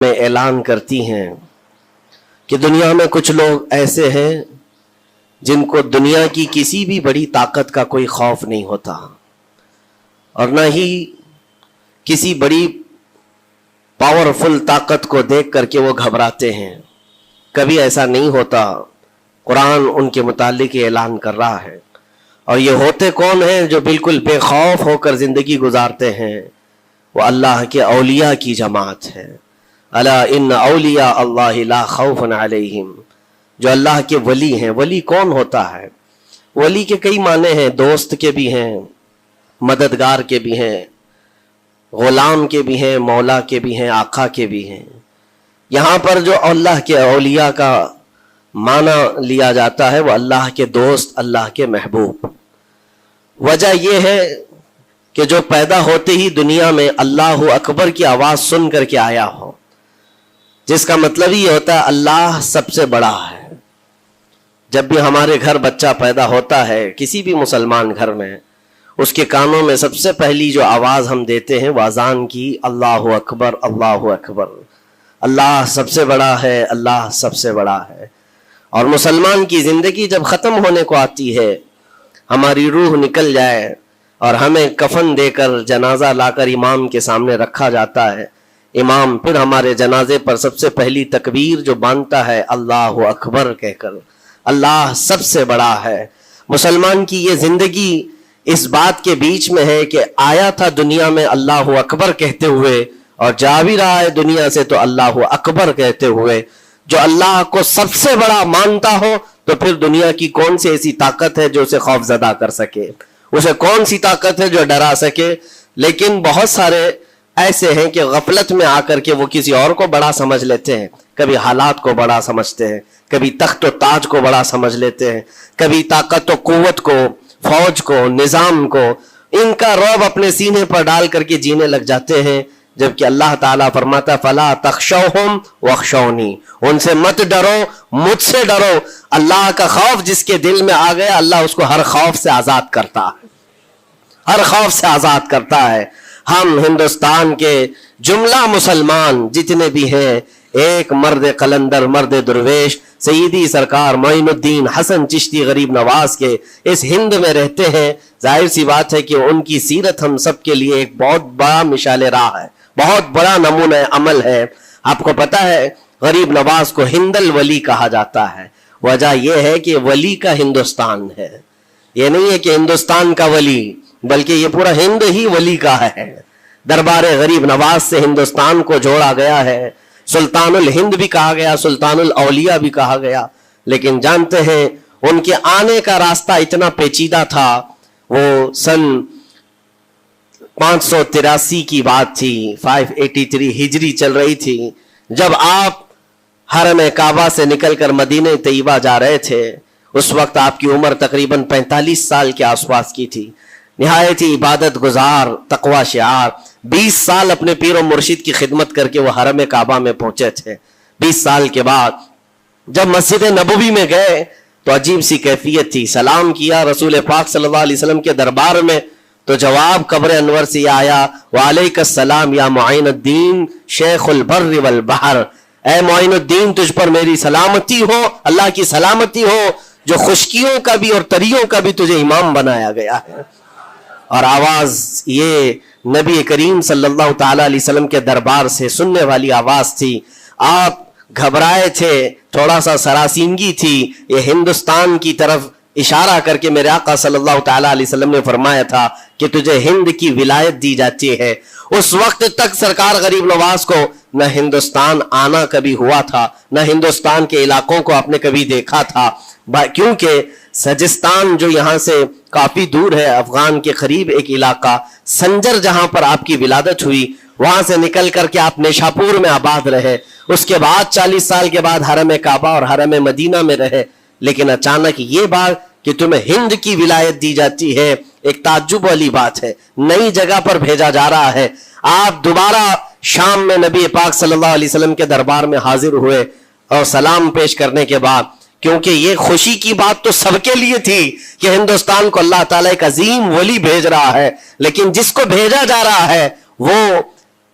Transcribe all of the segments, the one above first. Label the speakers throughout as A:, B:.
A: میں اعلان کرتی ہیں کہ دنیا میں کچھ لوگ ایسے ہیں جن کو دنیا کی کسی بھی بڑی طاقت کا کوئی خوف نہیں ہوتا اور نہ ہی کسی بڑی پاورفل طاقت کو دیکھ کر کے وہ گھبراتے ہیں. کبھی ایسا نہیں ہوتا. قرآن ان کے متعلق اعلان کر رہا ہے. اور یہ ہوتے کون ہیں جو بالکل بے خوف ہو کر زندگی گزارتے ہیں؟ وہ اللہ کے اولیاء کی جماعت ہے. الا ان اولیاء اللہ لا خوف علیہم. جو اللہ کے ولی ہیں. ولی کون ہوتا ہے؟ ولی کے کئی معنی ہیں. دوست کے بھی ہیں، مددگار کے بھی ہیں، غلام کے بھی ہیں، مولا کے بھی ہیں، آقا کے بھی ہیں. یہاں پر جو اللہ کے اولیاء کا معنی لیا جاتا ہے وہ اللہ کے دوست، اللہ کے محبوب. وجہ یہ ہے کہ جو پیدا ہوتے ہی دنیا میں اللہ اکبر کی آواز سن کر کے آیا ہو، جس کا مطلب یہ ہوتا ہے اللہ سب سے بڑا ہے. جب بھی ہمارے گھر بچہ پیدا ہوتا ہے، کسی بھی مسلمان گھر میں، اس کے کانوں میں سب سے پہلی جو آواز ہم دیتے ہیں وہ اذان کی، اللہ اکبر اللہ اکبر. اللہ سب سے بڑا ہے، اللہ سب سے بڑا ہے. اور مسلمان کی زندگی جب ختم ہونے کو آتی ہے، ہماری روح نکل جائے اور ہمیں کفن دے کر جنازہ لا کر امام کے سامنے رکھا جاتا ہے، امام پھر ہمارے جنازے پر سب سے پہلی تکبیر جو باندھتا ہے اللہ اکبر کہہ کر، اللہ سب سے بڑا ہے. مسلمان کی یہ زندگی اس بات کے بیچ میں ہے کہ آیا تھا دنیا میں اللہ اکبر کہتے ہوئے اور جا بھی رہا ہے دنیا سے تو اللہ اکبر کہتے ہوئے. جو اللہ کو سب سے بڑا مانتا ہو تو پھر دنیا کی کون سی ایسی طاقت ہے جو اسے خوف زدہ کر سکے، اسے کون سی طاقت ہے جو ڈرا سکے. لیکن بہت سارے ایسے ہیں کہ غفلت میں آ کر کے وہ کسی اور کو بڑا سمجھ لیتے ہیں. کبھی حالات کو بڑا سمجھتے ہیں، کبھی تخت و تاج کو بڑا سمجھ لیتے ہیں، کبھی طاقت و قوت کو، فوج کو، نظام کو. ان کا رعب اپنے سینے پر ڈال کر کے جینے لگ جاتے ہیں، جبکہ اللہ تعالیٰ فرماتا فلا تخشوہم واخشونی. ان سے مت ڈرو، مجھ سے ڈرو. اللہ کا خوف جس کے دل میں آ گیا، اللہ اس کو ہر خوف سے آزاد کرتا ہے، ہر خوف سے آزاد کرتا ہے. ہم ہندوستان کے جملہ مسلمان جتنے بھی ہیں، ایک مرد قلندر، مرد درویش، سیدی سرکار معین الدین حسن چشتی غریب نواز کے اس ہند میں رہتے ہیں. ظاہر سی بات ہے کہ ان کی سیرت ہم سب کے لیے ایک بہت بڑا مشعل راہ ہے، بہت بڑا نمونہ عمل ہے. آپ کو پتا ہے غریب نواز کو ہند الولی کہا جاتا ہے. وجہ یہ ہے کہ ولی کا ہندوستان ہے. یہ نہیں ہے کہ ہندوستان کا ولی، بلکہ یہ پورا ہند ہی ولی کا ہے. دربار غریب نواز سے ہندوستان کو جوڑا گیا ہے. سلطان الہند بھی کہا گیا، سلطان الاولیاء بھی کہا گیا. لیکن جانتے ہیں ان کے آنے کا راستہ اتنا پیچیدہ تھا. وہ سن 583 کی بات تھی، 583 ہجری چل رہی تھی، جب آپ حرم کعبہ سے نکل کر مدینہ طیبہ جا رہے تھے. اس وقت آپ کی عمر تقریباً 45 سال کے آس پاس کی تھی. نہایت ہی عبادت گزار، تقوی شعار. 20 سال اپنے پیر و مرشد کی خدمت کر کے وہ حرم کعبہ میں پہنچے تھے. 20 سال کے بعد جب مسجد نبوی میں گئے تو عجیب سی کیفیت تھی. سلام کیا رسول پاک صلی اللہ علیہ وسلم کے دربار میں تو جواب قبر انور سے یہ آیا وعلیک السلام یا معین الدین شیخ البر والبحر. اے معین الدین تجھ پر میری سلامتی ہو، اللہ کی سلامتی ہو جو خشکیوں کا بھی اور تریوں کا بھی تجھے امام بنایا گیا ہے. اور آواز یہ نبی کریم صلی اللہ تعالی علیہ وسلم کے دربار سے سننے والی آواز تھی. آپ گھبرائے تھے، تھوڑا سا سراسیمگی تھی. یہ ہندوستان کی طرف اشارہ کر کے میرے آقا صلی اللہ تعالی علیہ وسلم نے فرمایا تھا کہ تجھے ہند کی ولایت دی جاتی ہے. اس وقت تک سرکار غریب نواز کو نہ ہندوستان آنا کبھی ہوا تھا، نہ ہندوستان کے علاقوں کو آپ نے کبھی دیکھا تھا، کیونکہ سجستان جو یہاں سے کافی دور ہے، افغان کے قریب ایک علاقہ سنجر جہاں پر آپ کی ولادت ہوئی، وہاں سے نکل کر کے آپ نیشاپور میں آباد رہے. اس کے بعد 40 سال کے بعد حرم کعبہ اور حرم مدینہ میں رہے. لیکن اچانک یہ بات کہ تمہیں ہند کی ولایت دی جاتی ہے، ایک تعجب والی بات ہے. نئی جگہ پر بھیجا جا رہا ہے. آپ دوبارہ شام میں نبی پاک صلی اللہ علیہ وسلم کے دربار میں حاضر ہوئے اور سلام پیش کرنے کے بعد، کیونکہ یہ خوشی کی بات تو سب کے لیے تھی کہ ہندوستان کو اللہ تعالیٰ ایک عظیم ولی بھیج رہا ہے، لیکن جس کو بھیجا جا رہا ہے وہ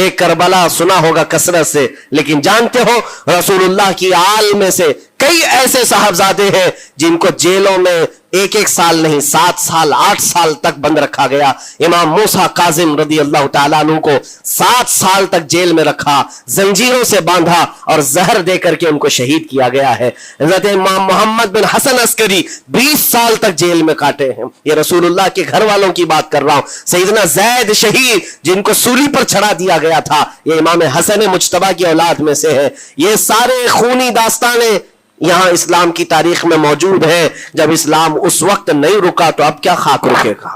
A: ایک کربلا سنا ہوگا کثرت سے، لیکن جانتے ہو رسول کی آل میں سے کئی ایسے صاحبزادے ہیں جن کو جیلوں میں 1 سال نہیں 7 سال 8 سال تک بند رکھا گیا۔ امام موسیٰ کاظم رضی اللہ تعالیٰ عنہ کو 7 سال تک جیل میں رکھا، زنجیروں سے باندھا اور زہر دے کر کے ان کو شہید کیا گیا ہے۔ حضرت امام محمد بن حسن عسکری 20 سال تک جیل میں کاٹے ہیں۔ یہ رسول اللہ کے گھر والوں کی بات کر رہا ہوں۔ سیدنا زید شہید جن کو سولی پر چڑھا دیا گیا تھا، یہ امام حسن مجتبیٰ کی اولاد میں سے ہے۔ یہ سارے خونی داستانیں یہاں اسلام کی تاریخ میں موجود ہے۔ جب اسلام اس وقت نہیں رکا تو اب کیا خاک رکے گا؟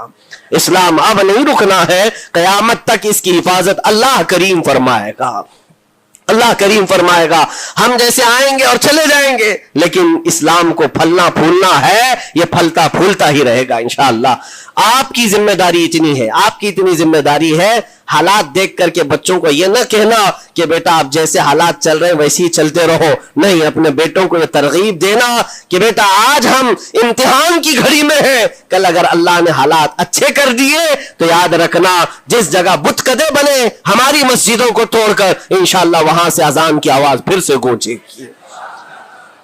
A: اسلام اب نہیں رکنا ہے، قیامت تک اس کی حفاظت اللہ کریم فرمائے گا۔ اللہ کریم فرمائے گا ہم جیسے آئیں گے اور چلے جائیں گے، لیکن اسلام کو پھلنا پھولنا ہے، یہ پھلتا پھولتا ہی رہے گا انشاءاللہ۔ آپ کی ذمہ داری اتنی ہے، آپ کی اتنی ذمہ داری ہے، حالات دیکھ کر کے بچوں کو یہ نہ کہنا کہ بیٹا آپ جیسے حالات چل رہے ہیں ویسے ہی چلتے رہو، نہیں، اپنے بیٹوں کو یہ ترغیب دینا کہ بیٹا آج ہم امتحان کی گھڑی میں ہیں، کل اگر اللہ نے حالات اچھے کر دیے تو یاد رکھنا جس جگہ بت کدے بنے ہماری مسجدوں کو توڑ کر انشاءاللہ وہاں سے اذان کی آواز پھر سے گونجے گی،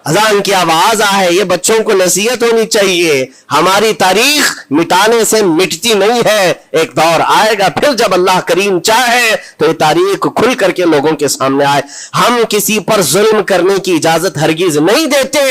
A: اذان کی آواز آئے۔ یہ بچوں کو نصیحت ہونی چاہیے، ہماری تاریخ مٹانے سے مٹتی نہیں ہے، ایک دور آئے گا پھر جب اللہ کریم چاہے تو یہ تاریخ کھل کر کے لوگوں کے سامنے آئے۔ ہم کسی پر ظلم کرنے کی اجازت ہرگز نہیں دیتے،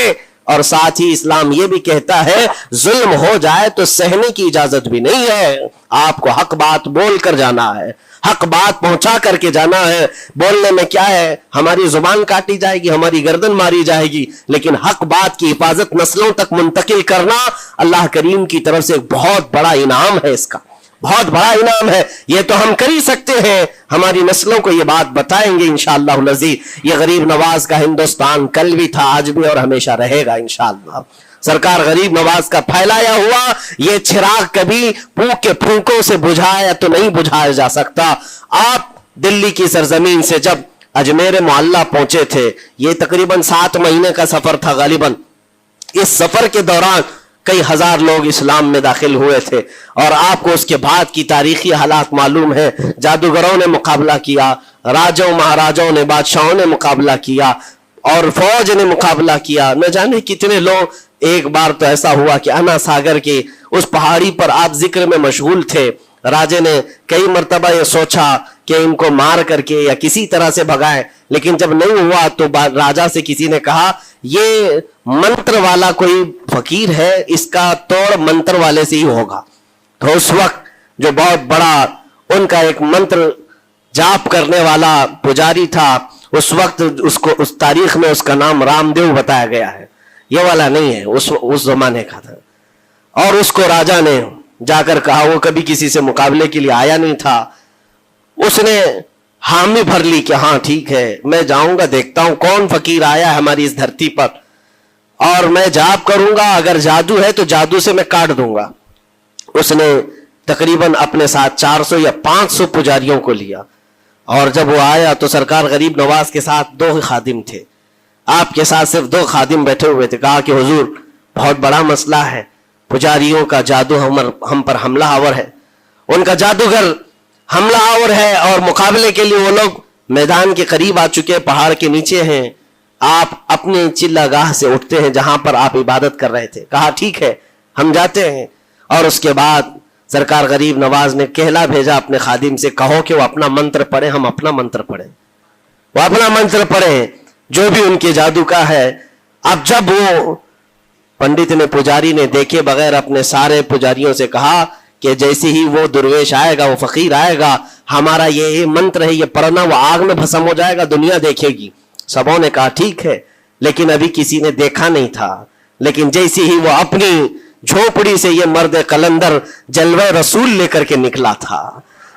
A: اور ساتھ ہی اسلام یہ بھی کہتا ہے ظلم ہو جائے تو سہنے کی اجازت بھی نہیں ہے۔ آپ کو حق بات بول کر جانا ہے، حق بات پہنچا کر کے جانا ہے۔ بولنے میں کیا ہے، ہماری زبان کاٹی جائے گی، ہماری گردن ماری جائے گی، لیکن حق بات کی حفاظت نسلوں تک منتقل کرنا اللہ کریم کی طرف سے ایک بہت بڑا انعام ہے، اس کا بہت بڑا انعام ہے۔ یہ تو ہم کر ہی سکتے ہیں، ہماری نسلوں کو یہ بات بتائیں گے انشاءاللہ العزیز۔ یہ غریب نواز کا ہندوستان کل بھی تھا، آج بھی اور ہمیشہ رہے گا انشاءاللہ۔ سرکار غریب نواز کا پھیلایا ہوا یہ چراغ کبھی پھونک کے پھونکوں سے بجھایا تو نہیں بجھایا جا سکتا۔ آپ دلی کی سرزمین سے جب اجمیر معلیٰ پہنچے تھے، یہ تقریباً 7 مہینے کا سفر تھا غالباً۔ اس سفر کے دوران کئی ہزار لوگ اسلام میں داخل ہوئے تھے، اور آپ کو اس کے بعد کی تاریخی حالات معلوم ہے۔ جادوگروں نے مقابلہ کیا، راجوں مہاراجوں نے، بادشاہوں نے مقابلہ کیا، اور فوج نے مقابلہ کیا، نہ جانے کتنے لوگ۔ ایک بار تو ایسا ہوا کہ انا ساگر کی اس پہاڑی پر آپ ذکر میں مشغول تھے، راجے نے کئی مرتبہ یہ سوچا کہ ان کو مار کر کے یا کسی طرح سے بھگائیں، لیکن جب نہیں ہوا تو راجہ سے کسی نے کہا یہ منتر والا کوئی فقیر ہے، اس کا توڑ منتر والے سے ہی ہوگا۔ تو اس وقت جو بہت بڑا ان کا ایک منتر جاپ کرنے والا پجاری تھا، اس وقت اس تاریخ میں اس کا نام رام دیو بتایا گیا ہے، یہ والا نہیں ہے، اس زمانے کا تھا۔ اور اس کو راجہ نے جا کر کہا، وہ کبھی کسی سے مقابلے کے لیے آیا نہیں تھا، اس نے حامی بھر لی کہ ہاں ٹھیک ہے، میں جاؤں گا، دیکھتا ہوں کون فقیر آیا ہے ہماری اس دھرتی پر، اور میں جاپ کروں گا، اگر جادو ہے تو جادو سے میں کاٹ دوں گا۔ اس نے تقریباً اپنے ساتھ 400 یا 500 پجاریوں کو لیا، اور جب وہ آیا تو سرکار غریب نواز کے ساتھ 2 خادم تھے، آپ کے ساتھ صرف 2 خادم بیٹھے ہوئے تھے۔ کہا کہ حضور بہت بڑا مسئلہ ہے، پجاریوں کا جادو ہم پر حملہ آور ہے، ان کا جادوگر حملہ آور ہے، اور مقابلے کے لیے وہ لوگ میدان کے قریب آ چکے، پہاڑ کے نیچے ہیں، آپ اپنے چلہ گاہ سے اٹھتے ہیں جہاں پر آپ عبادت کر رہے تھے۔ کہا ٹھیک ہے ہم جاتے ہیں، اور اس کے بعد سرکار غریب نواز نے کہلا بھیجا اپنے خادم سے، کہو کہ وہ اپنا منتر پڑھیں، ہم اپنا منتر پڑھیں، وہ اپنا منتر پڑھیں جو بھی ان کے جادو کا ہے۔ اب جب وہ پنڈت نے، پجاری نے دیکھے بغیر اپنے سارے پجاریوں سے کہا کہ جیسے ہی وہ درویش آئے گا، وہ فقیر آئے گا، ہمارا یہ منتر ہے، یہ پڑھنا، وہ آگ میں بھسم ہو جائے گا، دنیا دیکھے گی۔ سبوں نے کہا ٹھیک ہے، لیکن ابھی کسی نے دیکھا نہیں تھا، لیکن جیسے ہی وہ اپنی جھوپڑی سے یہ مرد قلندر جلوہ رسول لے کر کے نکلا تھا،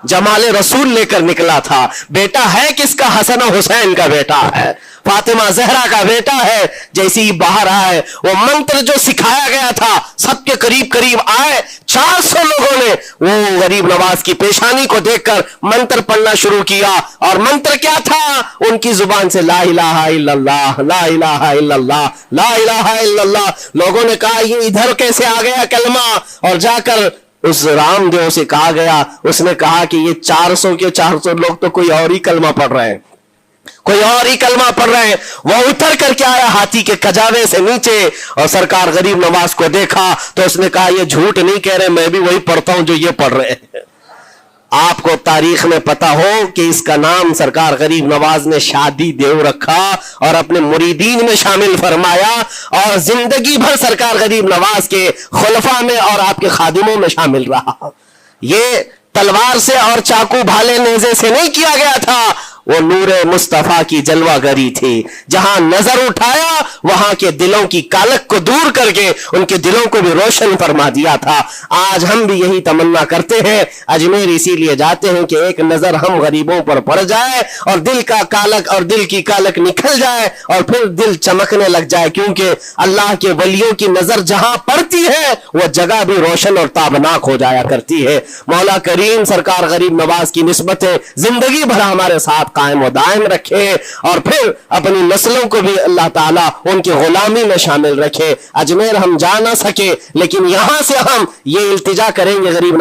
A: جمال رسول لے کر نکلا تھا، بیٹا ہے کس کا؟ حسن و حسین کا بیٹا ہے، فاطمہ زہرا کا بیٹا ہے۔ جیسے ہی باہر آئے، وہ منتر جو سکھایا گیا تھا سب کے قریب قریب آئے، 400 لوگوں نے وہ غریب نواز کی پیشانی کو دیکھ کر منتر پڑھنا شروع کیا، اور منتر کیا تھا؟ ان کی زبان سے لا الہ الا اللہ، لا الہ الا اللہ، لا الہ الا اللہ۔ لوگوں نے کہا یہ ادھر کیسے آ گیا کلمہ، اور جا کر اس رام دیو سے کہا گیا، اس نے کہا کہ یہ 400 کے 400 لوگ تو کوئی اور ہی کلمہ پڑھ رہے ہیں، کوئی اور ہی کلمہ پڑھ رہے ہیں۔ وہ اتر کر کے آیا ہاتھی کے کجاوے سے نیچے اور سرکار غریب نواز کو دیکھا تو اس نے کہا یہ جھوٹ نہیں کہہ رہے، میں بھی وہی پڑھتا ہوں جو یہ پڑھ رہے ہیں۔ آپ کو تاریخ میں پتا ہو کہ اس کا نام سرکار غریب نواز نے شادی دیو رکھا اور اپنے مریدین میں شامل فرمایا، اور زندگی بھر سرکار غریب نواز کے خلفاء میں اور آپ کے خادموں میں شامل رہا۔ یہ تلوار سے اور چاقو بھالے نیزے سے نہیں کیا گیا تھا، وہ نور مصطفیٰ کی جلوہ گری تھی۔ جہاں نظر اٹھایا وہاں کے دلوں کی کالک کو دور کر کے ان کے دلوں کو بھی روشن فرما دیا تھا۔ آج ہم بھی یہی تمنا کرتے ہیں، اجمیر اسی لیے جاتے ہیں کہ ایک نظر ہم غریبوں پر پڑ جائے اور دل کا کالک اور دل کی کالک نکل جائے اور پھر دل چمکنے لگ جائے، کیونکہ اللہ کے ولیوں کی نظر جہاں پڑتی ہے وہ جگہ بھی روشن اور تابناک ہو جایا کرتی ہے۔ مولا کریم سرکار غریب نواز کی نسبتیں زندگی بھر ہمارے ساتھ قائم و دائم رکھے، اور پھر اپنی نسلوں کو بھی اللہ تعالیٰ ان کی غلامی میں شامل رکھے۔ اجمیر ہم جا نہ سکے لیکن یہاں سے ہم یہ التجا کریں گے غریب